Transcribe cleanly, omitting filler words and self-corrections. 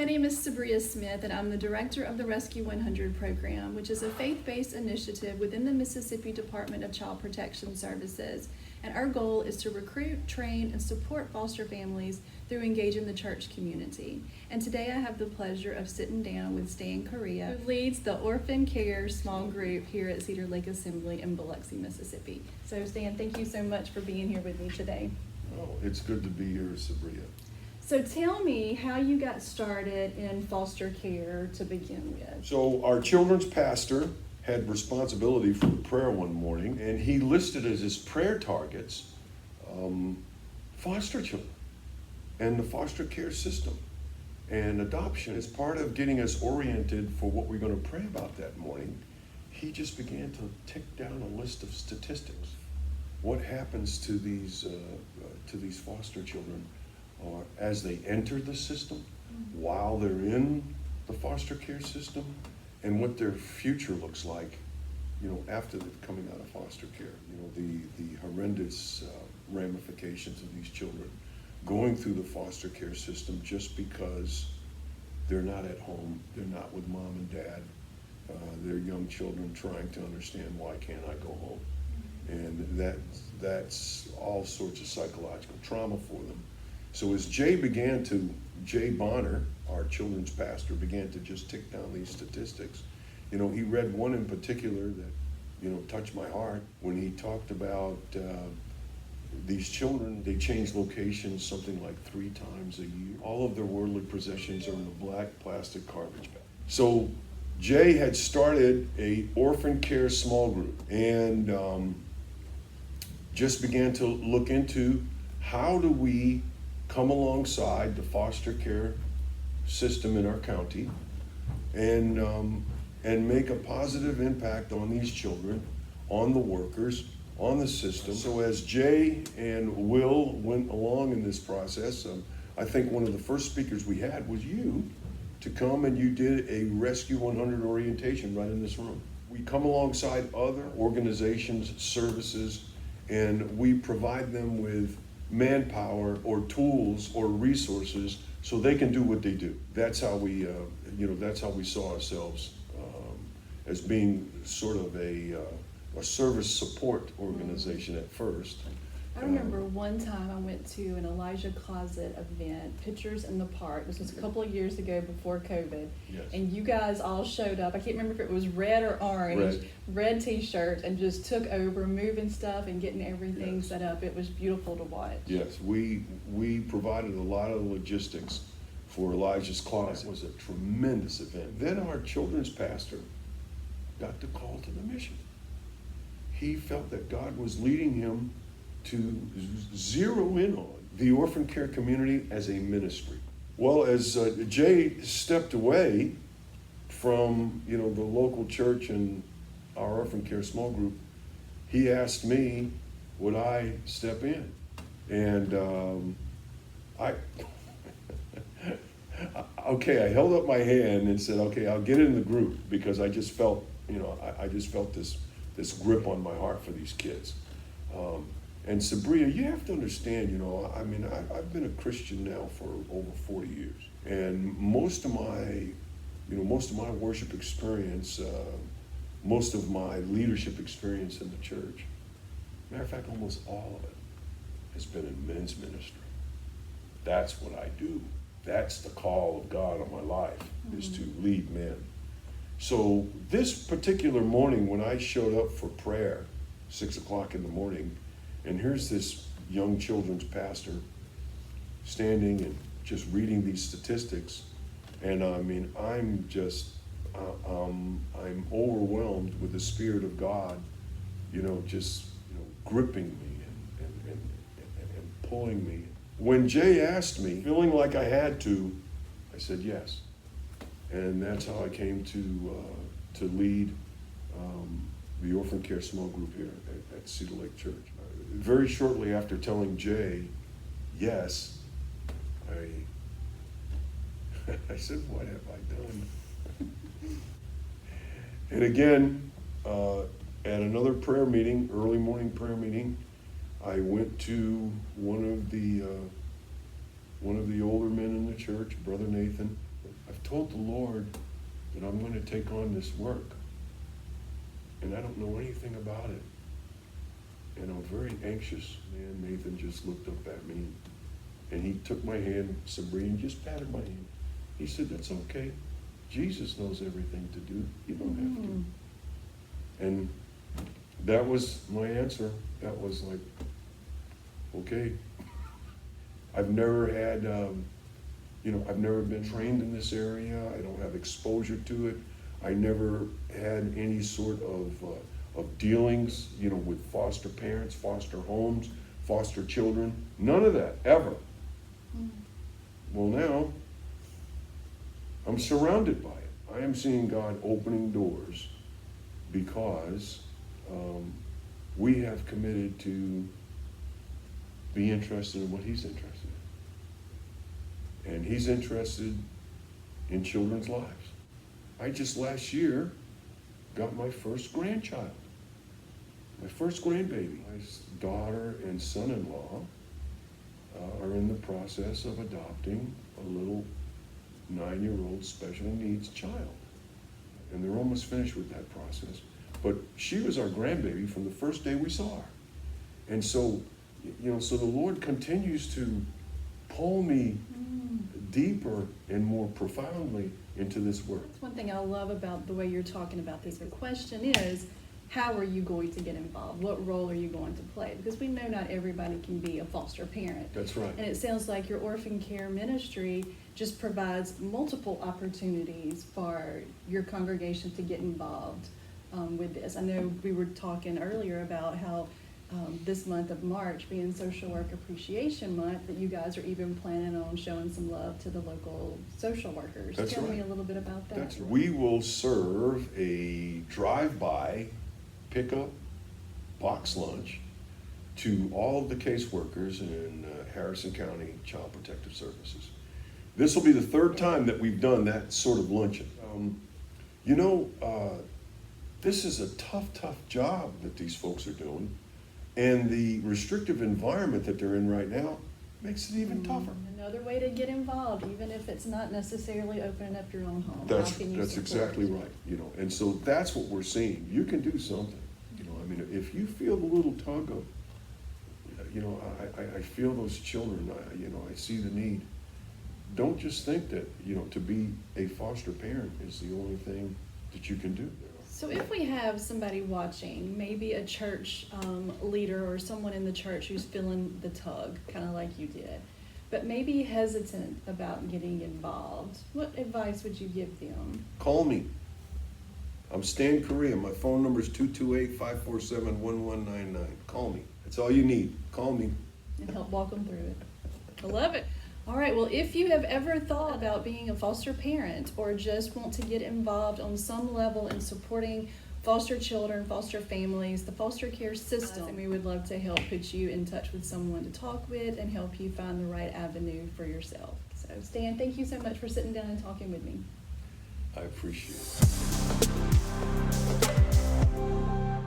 my name is Sabria Smith, and I'm the director of the Rescue 100 program, which is a faith-based initiative within the Mississippi Department of Child Protection Services. And our goal is to recruit, train, and support foster families through engaging the church community. And today I have the pleasure of sitting down with Correia, who leads the Orphan Care small group here at Cedar Lake Assembly in Bilox, Mississippi. So Stan, thank you so much for being here with me today. Oh, it's good to be here, Sabria. So tell me how you got started in foster care to begin with. So our children's pastor had responsibility for the prayer one morning, and he listed as his prayer targets foster children and the foster care system. And adoption is part of getting us oriented for what we're going to pray about that morning. He just began to tick down a list of statistics. What happens to these foster children as they enter the system, while they're in the foster care system, and what their future looks like, after they're coming out of foster care. The horrendous ramifications of these children going through the foster care system just because they're not at home, they're not with mom and dad. They're young children trying to understand, why can't I go home? And that's all sorts of psychological trauma for them. So as Jay Bonner, our children's pastor, began to just tick down these statistics, he read one in particular that, touched my heart when he talked about these children. They change locations something like 3 times a year. All of their worldly possessions are in a black plastic garbage bag. So Jay had started a orphan care small group and just began to look into how do we come alongside the foster care system in our county and make a positive impact on these children, on the workers, on the system. So as Jay and Will went along in this process, I think one of the first speakers we had was you to come, and you did a Rescue 100 orientation right in this room. We come alongside other organizations, services, and we provide them with manpower or tools or resources so they can do what they do. That's how we, that's how we saw ourselves as being sort of a service support organization at first. I remember one time I went to an Elijah Closet event, Pictures in the Park. This was a couple of years ago before COVID. Yes. And you guys all showed up. I can't remember if it was red or orange, red t-shirts, and just took over, moving stuff and getting everything set up. It was beautiful to watch. Yes, we provided a lot of logistics for Elijah's Closet. It was a tremendous event. Then our children's pastor got the call to the mission. He felt that God was leading him to zero in on the orphan care community as a ministry. Well, as Jay stepped away from the local church and our orphan care small group, he asked me, would I step in? And I held up my hand and said, okay, I'll get in the group, because I just felt, I just felt this grip on my heart for these kids. And Sabria, you have to understand, I've been a Christian now for over 40 years. And most of my worship experience, most of my leadership experience in the church, matter of fact, almost all of it has been in men's ministry. That's what I do. That's the call of God on my life, is to lead men. So this particular morning when I showed up for prayer, 6 o'clock in the morning, and here's this young children's pastor standing and just reading these statistics. And I'm overwhelmed with the Spirit of God, gripping me and pulling me. When Jay asked me, feeling like I had to, I said yes. And that's how I came to lead the orphan care small group here at Cedar Lake Church. Very shortly after telling Jay yes, I said, what have I done? And again, at another prayer meeting, early morning prayer meeting, I went to one of the older men in the church, Brother Nathan, I've told the Lord that I'm going to take on this work, and I don't know anything about it. And I'm very anxious. Man, Nathan just looked up at me, and he took my hand, Sabrina, just patted my hand. He said, that's okay. Jesus knows everything to do. You don't have to. And that was my answer. That was like, okay. I've never had, I've never been trained in this area. I don't have exposure to it. I never had any sort of dealings, with foster parents, foster homes, foster children. None of that, ever. Well, now, I'm surrounded by it. I am seeing God opening doors because we have committed to be interested in what He's interested in. And He's interested in children's lives. I just last year got my first grandchild, my first grandbaby. My daughter and son-in-law are in the process of adopting a little 9-year-old special needs child. And they're almost finished with that process. But she was our grandbaby from the first day we saw her. And so, so the Lord continues to pull me deeper and more profoundly into this work. That's one thing I love about the way you're talking about this. The question is, how are you going to get involved? What role are you going to play? Because we know not everybody can be a foster parent. That's right. And it sounds like your orphan care ministry just provides multiple opportunities for your congregation to get involved with this. I know we were talking earlier about how this month of March being Social Work Appreciation Month, that you guys are even planning on showing some love to the local social workers. That's Tell right. me a little bit about that. That's right. We will serve a drive-by pickup box lunch to all of the caseworkers in Harrison County Child Protective Services. This will be the third time that we've done that sort of luncheon. This is a tough job that these folks are doing. And the restrictive environment that they're in right now makes it even tougher. Another way to get involved, even if it's not necessarily opening up your own home. That's How can you that's support? exactly right. And so that's what we're seeing. You can do something. If you feel the little tug of, I feel those children. I see the need. Don't just think that to be a foster parent is the only thing that you can do. So if we have somebody watching, maybe a church leader or someone in the church who's feeling the tug, kind of like you did, but maybe hesitant about getting involved, what advice would you give them? Call me. I'm Stan Correia. My phone number is 228-547-1199. Call me. That's all you need. Call me. And help walk them through it. I love it. All right, well, if you have ever thought about being a foster parent or just want to get involved on some level in supporting foster children, foster families, the foster care system, we would love to help put you in touch with someone to talk with and help you find the right avenue for yourself. So, Stan, thank you so much for sitting down and talking with me. I appreciate it.